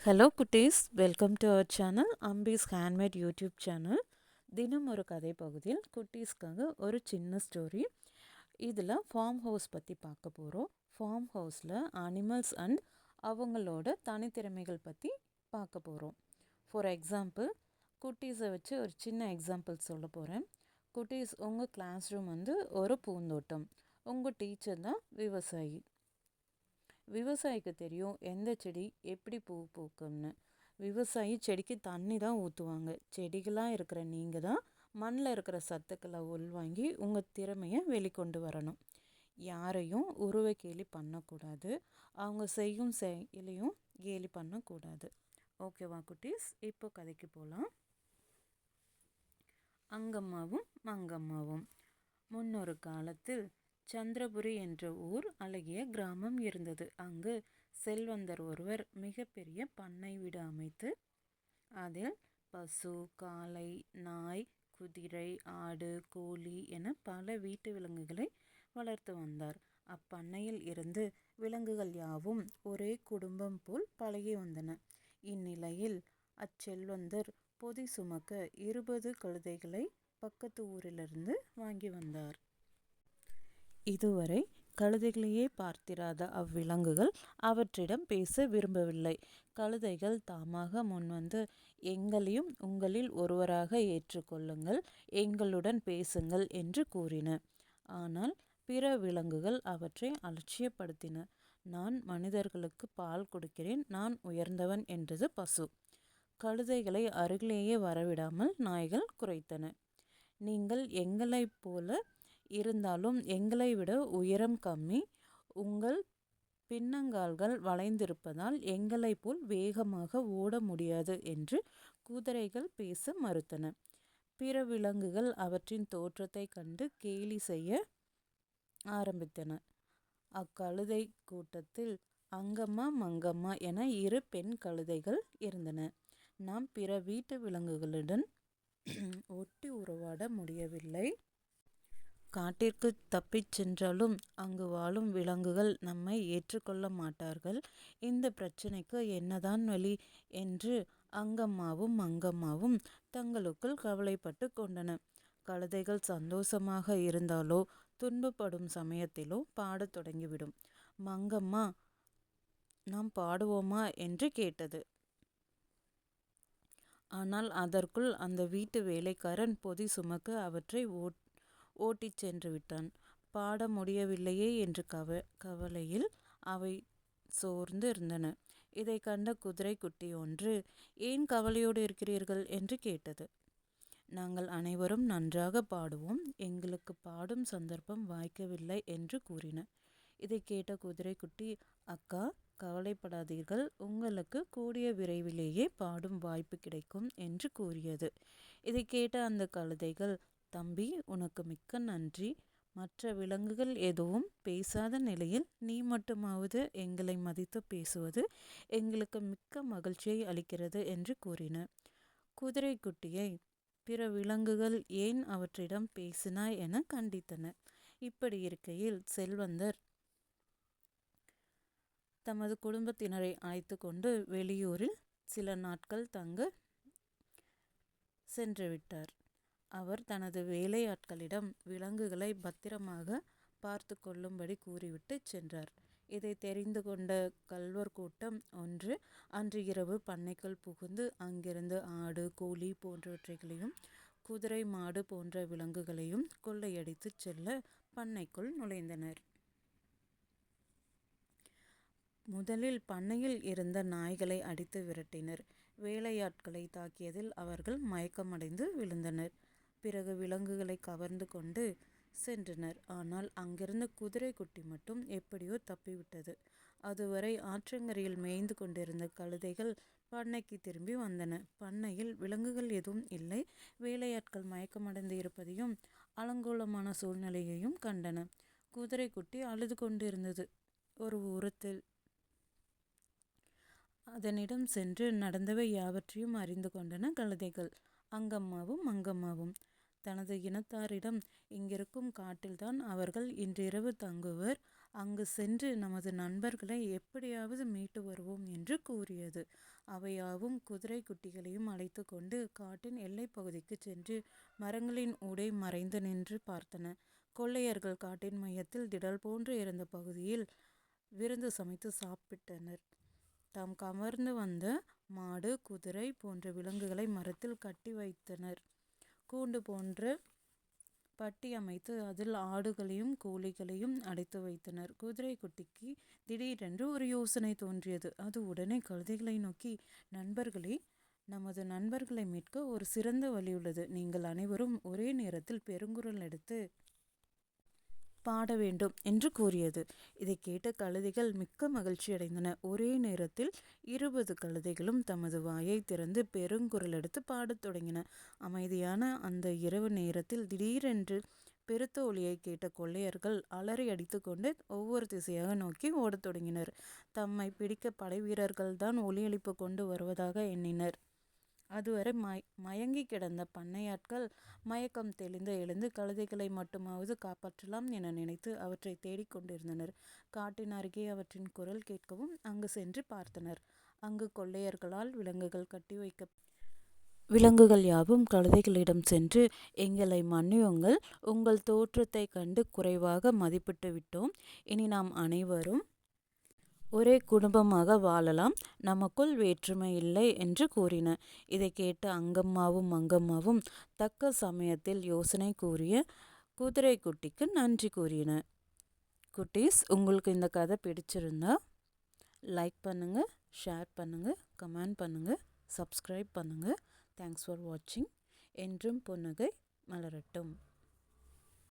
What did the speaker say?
Hello குட்டீஸ், welcome to our channel அம்பீஸ் handmade YouTube channel. தினம் ஒரு கதை பகுதியில் குட்டீஸ்க்காக ஒரு சின்ன ஸ்டோரி. இதில் ஃபார்ம் ஹவுஸ் பற்றி பார்க்க போகிறோம். ஃபார்ம் ஹவுஸில் அனிமல்ஸ் அண்ட் அவங்களோட தனித்திறமைகள் பற்றி பார்க்க போகிறோம். ஃபார் எக்ஸாம்பிள், குட்டீஸை வச்சு ஒரு சின்ன எக்ஸாம்பிள் சொல்ல போகிறேன். குட்டீஸ், உங்கள் கிளாஸ் ரூம் ஒரு பூந்தோட்டம். உங்கள் டீச்சர் தான் விவசாயி. விவசாயிக்கு தெரியும் எந்த செடி எப்படி பூ பூக்கும்னு. விவசாயி செடிக்கு தண்ணி தான் ஊற்றுவாங்க. செடிகளாக இருக்கிற நீங்கள் தான் மண்ணில் இருக்கிற சத்துக்களை உள்வாங்கி உங்கள் திறமையை வெளிக்கொண்டு வரணும். யாரையும் உருவ கேலி பண்ணக்கூடாது. அவங்க செய்யும் செயலையும் கேலி பண்ணக்கூடாது. ஓகேவா குட்டீஸ்? இப்போ கதைக்கு போகலாம். அங்கம்மாவும் மங்கம்மாவும். முன்னொரு காலத்தில் சந்திரபுரி என்ற ஊர் அழகிய கிராமம் இருந்தது. அங்கு செல்வந்தர் ஒருவர் மிகப்பெரிய பண்ணை வீடு அமைத்து அதில் பசு, காளை, நாய், குதிரை, ஆடு, கோழி என பல வீட்டு விலங்குகளை வளர்த்து வந்தார். அப்பண்ணையில் இருந்து விலங்குகள் யாவும் ஒரே குடும்பம் போல் பழகி வந்தன. இந்நிலையில் அச்செல்வந்தர் பொதி சுமக்க 20 கழுதைகளை பக்கத்து ஊரிலிருந்து வாங்கி வந்தார். இதுவரை கழுதைகளையே பார்த்திராத அவ்விலங்குகள் அவற்றிடம் பேச விரும்பவில்லை. கழுதைகள் தாமாக முன்வந்து, எங்களையும் உங்களில் ஒருவராக ஏற்றுக்கொள்ளுங்கள், எங்களுடன் பேசுங்கள் என்று கூறின. ஆனால் பிற விலங்குகள் அவற்றை அலட்சியப்படுத்தின. நான் மனிதர்களுக்கு பால் கொடுக்கிறேன், நான் உயர்ந்தவன் என்றது பசு. கழுதைகளை அருகிலேயே வரவிடாமல் நாய்கள் குரைத்தன. நீங்கள் எங்களைப் போல இருந்தாலும் எங்களை விட உயரம் கம்மி, உங்கள் பின்னங்கால்கள் வளைந்திருப்பதால் எங்களைப் போல் வேகமாக ஓட முடியாது என்று குதிரைகள் பேச மறுத்தன. பிற விலங்குகள் அவற்றின் தோற்றத்தை கண்டு கேலி செய்ய ஆரம்பித்தன. அக்கழுதை கூட்டத்தில் அங்கம்மா மங்கம்மா என 2 பெண் கழுதைகள் இருந்தன. நாம் பிற வீட்டு விலங்குகளுடன் ஒட்டி உறவாட முடியவில்லை. காட்டிற்கு தப்பிச் சென்றாலும் அங்கு வாழும் விலங்குகள் நம்மை ஏற்றுக்கொள்ள மாட்டார்கள். இந்த பிரச்சனைக்கு என்னதான் வழி என்று அங்கம்மாவும் மங்கம்மாவும் தங்களுக்குள் கவலைப்பட்டு கொண்டன. கழுதைகள் சந்தோஷமாக இருந்தாலோ துன்பப்படும் சமயத்திலோ பாடத் தொடங்கிவிடும். மங்கம்மா, நாம் பாடுவோமா என்று கேட்டது. ஆனால் அதற்குள் அந்த வீட்டு வேலைக்காரன் பொதி சுமக்க அவற்றை ஓட்டிச் சென்று விட்டான். பாட முடியவில்லையே என்று கவலையில் அவை சோர்ந்து இருந்தன. இதை கண்ட குதிரை குட்டி ஒன்று, ஏன் கவலையோடு இருக்கிறீர்கள் என்று கேட்டது. நாங்கள் அனைவரும் நன்றாக பாடுவோம், எங்களுக்கு பாடும் சந்தர்ப்பம் வாய்க்கவில்லை என்று கூறின. இதை கேட்ட குதிரை குட்டி, அக்கா, கவலைப்படாதீர்கள், உங்களுக்கு கூடிய விரைவிலேயே பாடும் வாய்ப்பு கிடைக்கும் என்று கூறியது. இதை கேட்ட அந்த கழுதைகள், தம்பி, உனக்கு மிக்க நன்றி. மற்ற விலங்குகள் எதுவும் பேசாத நிலையில் நீ மட்டுமாவது எங்களை மதித்து பேசுவது எங்களுக்கு மிக்க மகிழ்ச்சியை அளிக்கிறது என்று கூறின. குதிரை குட்டியை பிற விலங்குகள் ஏன் அவற்றிடம் பேசினாய் என கண்டித்தன. இப்படி இருக்கையில் செல்வந்தர் தமது குடும்பத்தினரை அழைத்து கொண்டு வெளியூரில் சில நாட்கள் தங்க சென்றுவிட்டார். அவர் தனது வேலையாட்களிடம் விலங்குகளை பத்திரமாக பார்த்து கொள்ளும்படி கூறிவிட்டு சென்றார். இதை தெரிந்து கொண்ட கள்வர் கூட்டம் ஒன்று அன்று இரவு பண்ணைக்குள் புகுந்து அங்கிருந்து ஆடு, கோழி போன்றவற்றைகளையும் குதிரை, மாடு போன்ற விலங்குகளையும் கொள்ளையடித்து செல்ல பண்ணைக்குள் நுழைந்தனர். முதலில் பண்ணையில் இருந்த நாய்களை அடித்து விரட்டினர். வேலையாட்களை தாக்கியதில் அவர்கள் மயக்கமடைந்து விழுந்தனர். பிறகு விலங்குகளை கவர்ந்து கொண்டு சென்றனர். ஆனால் அங்கிருந்த குதிரை குட்டி மட்டும் எப்படியோ தப்பிவிட்டது. அதுவரை ஆற்றங்கரையில் மேய்ந்து கொண்டிருந்த கழுதைகள் பண்ணைக்கு திரும்பி வந்தன. பண்ணையில் விலங்குகள் எதுவும் இல்லை. வேலையாட்கள் மயக்கமடைந்து இருப்பதையும் அலங்கோலமான சூழ்நிலையையும் கண்டன. குதிரை குட்டி அழுது கொண்டிருந்தது. ஒரு ஓரத்தில் அதனிடம் சென்று நடந்தவை யாவற்றையும் அறிந்து கொண்டன கழுதைகள். அங்கம்மாவும் மங்கம்மாவும், தனது இனத்தாரிடம், இங்கிருக்கும் காட்டில்தான் அவர்கள் இன்றிரவு தங்குவர், அங்கு சென்று நமது நண்பர்களை எப்படியாவது மீட்டு வருவோம் என்று கூறியது. அவையாவும் குதிரை குட்டிகளையும் அழைத்து கொண்டு காட்டின் எல்லைப் பகுதிக்கு சென்று மரங்களின் ஊடே மறைந்து நின்று பார்த்தன. கொள்ளையர்கள் காட்டின் மையத்தில் திடல் போன்று இருந்த பகுதியில் விருந்து சமைத்து சாப்பிட்டனர். தாம் கவர்ந்து வந்த மாடு, குதிரை போன்ற விலங்குகளை மரத்தில் கட்டி வைத்தனர். கூண்டு போன்ற பட்டி அமைத்து அதில் ஆடுகளையும் கோழிகளையும் அடைத்து வைத்தனர். குதிரை குட்டிக்கு திடீரென்று ஒரு யோசனை தோன்றியது. அது உடனே கழுதைகளை நோக்கி, நண்பர்களே, நமது நண்பர்களை மீட்க ஒரு சிறந்த வழி உள்ளது. நீங்கள் அனைவரும் ஒரே நேரத்தில் பெருங்குரல் எடுத்து பாட வேண்டும் என்று கூறியது. இதை கேட்ட கழுதைகள் மிக்க மகிழ்ச்சி அடைந்தன. ஒரே நேரத்தில் 20 கழுதைகளும் தமது வாயை திறந்து பெருங்குரல் எடுத்து பாடத் தொடங்கின. அமைதியான அந்த இரவு நேரத்தில் திடீரென்று பெருத்த ஒலியை கேட்ட கொள்ளையர்கள் அலறி அடித்து கொண்டு ஒவ்வொரு திசையாக நோக்கி ஓடத் தொடங்கினர். தம்மை பிடிக்க படை வீரர்கள்தான் ஒலி எழுப்பு கொண்டு வருவதாக எண்ணினர். அதுவரை மயங்கி கிடந்த பண்ணையாட்கள் மயக்கம் தெளிந்து எழுந்து கழுதைகளை மட்டுமாவது காப்பாற்றலாம் என நினைத்து அவற்றை தேடிக்கொண்டிருந்தனர். காட்டின் அருகே அவற்றின் குரல் கேட்கவும் அங்கு சென்று பார்த்தனர். அங்கு கொள்ளையர்களால் விலங்குகள் யாவும் கழுதைகளிடம் சென்று, எங்களை மன்னியுங்கள், உங்கள் தோற்றத்தை கண்டு குறைவாக மதிப்பிட்டு விட்டோம். இனி நாம் அனைவரும் ஒரே குடும்பமாக வாழலாம், நமக்குள் வேற்றுமை இல்லை என்று கூறின. இதை கேட்ட அங்கம்மாவும் மங்கம்மாவும் தக்க சமயத்தில் யோசனை கூறிய குதிரை குட்டிக்கு நன்றி கூறின. குட்டீஸ், உங்களுக்கு இந்த கதை பிடிச்சிருந்தா லைக் பண்ணுங்கள், ஷேர் பண்ணுங்கள், கமெண்ட் பண்ணுங்கள், சப்ஸ்கிரைப் பண்ணுங்கள். தேங்க்ஸ் ஃபார் வாட்சிங். என்றும் புன்னகை மலரட்டும்.